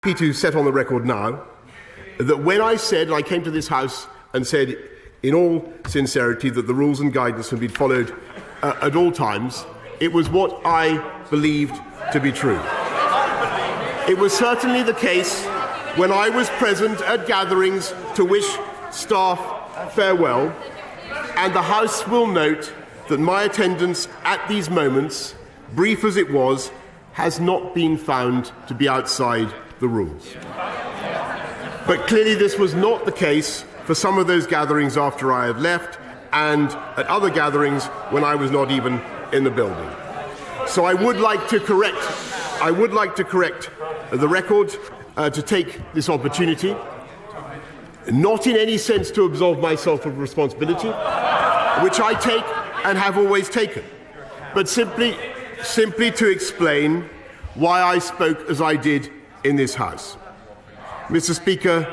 Happy to set on the record now that when I said, and I came to this House and said in all sincerity that the rules and guidance would be followed at all times, it was what I believed to be true. It was certainly the case when I was present at gatherings to wish staff farewell, and the House will note that my attendance at these moments, brief as it was, has not been found to be outside the rules. But clearly this was not the case for some of those gatherings after I had left, and at other gatherings when I was not even in the building. So I would like to correct the record, to take this opportunity, not in any sense to absolve myself of responsibility, which I take and have always taken, but simply to explain why I spoke as I did in this House. Mr. Speaker,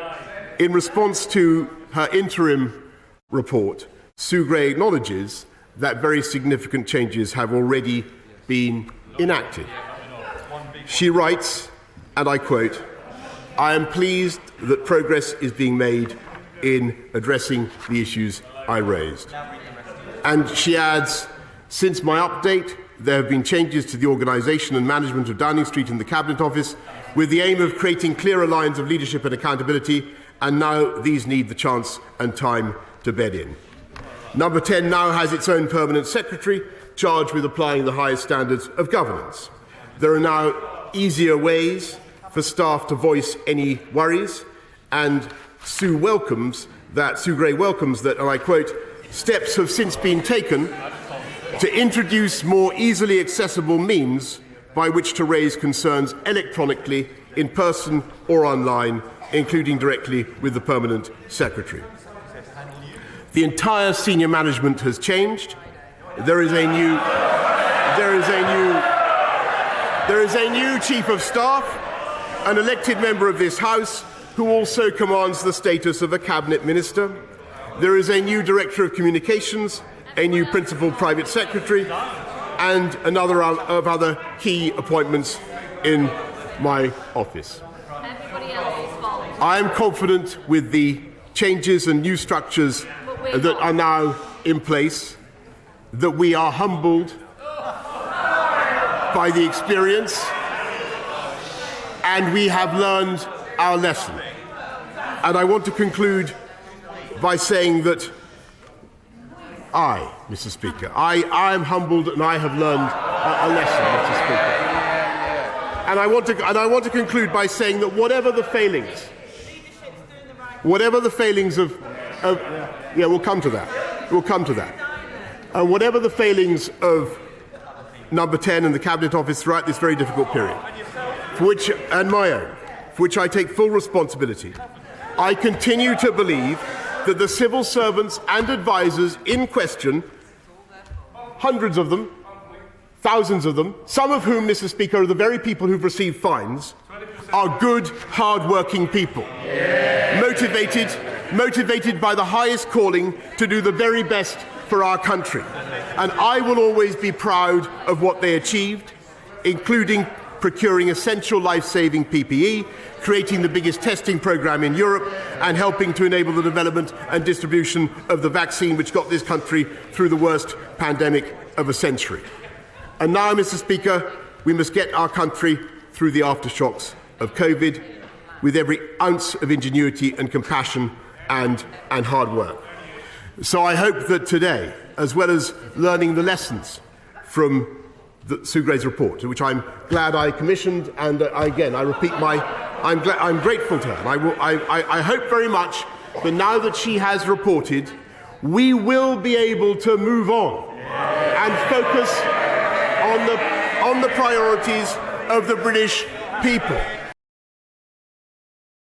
in response to her interim report, Sue Gray acknowledges that very significant changes have already been enacted. She writes, and I quote, "I am pleased that progress is being made in addressing the issues I raised." And she adds, "Since my update, there have been changes to the organisation and management of Downing Street in the Cabinet Office with the aim of creating clearer lines of leadership and accountability, and now these need the chance and time to bed in. Number 10 now has its own permanent secretary charged with applying the highest standards of governance. There are now easier ways for staff to voice any worries, and Sue Gray welcomes that, and I quote, "Steps have since been taken to introduce more easily accessible means by which to raise concerns electronically, in person or online, including directly with the Permanent Secretary." The entire senior management has changed. There is a new Chief of Staff, an elected member of this House, who also commands the status of a Cabinet Minister. There is a new Director of Communications, a new Principal Private Secretary, and another of other key appointments in my office. I am confident with the changes and new structures that are now in place that we are humbled by the experience, and we have learned our lesson. And I want to conclude by saying that Mr. Speaker, I am humbled and I have learned a lesson, Mr. Speaker. And I want to conclude by saying that whatever the failings of we'll come to that. And whatever the failings of Number 10 and the Cabinet Office throughout this very difficult period, for which I take full responsibility, I continue to believe that the civil servants and advisers in question, hundreds of them, thousands of them, some of whom, Mr. Speaker, are the very people who've received fines, are good, hard-working people, motivated by the highest calling to do the very best for our country. And I will always be proud of what they achieved, including procuring essential life-saving PPE, creating the biggest testing programme in Europe, and helping to enable the development and distribution of the vaccine which got this country through the worst pandemic of a century. And now, Mr. Speaker, we must get our country through the aftershocks of COVID with every ounce of ingenuity and compassion and hard work. So I hope that today, as well as learning the lessons from Sue Gray's report, which I'm glad I commissioned, and again, I repeat I'm grateful to her. And I hope very much that now that she has reported, we will be able to move on and focus on the priorities of the British people.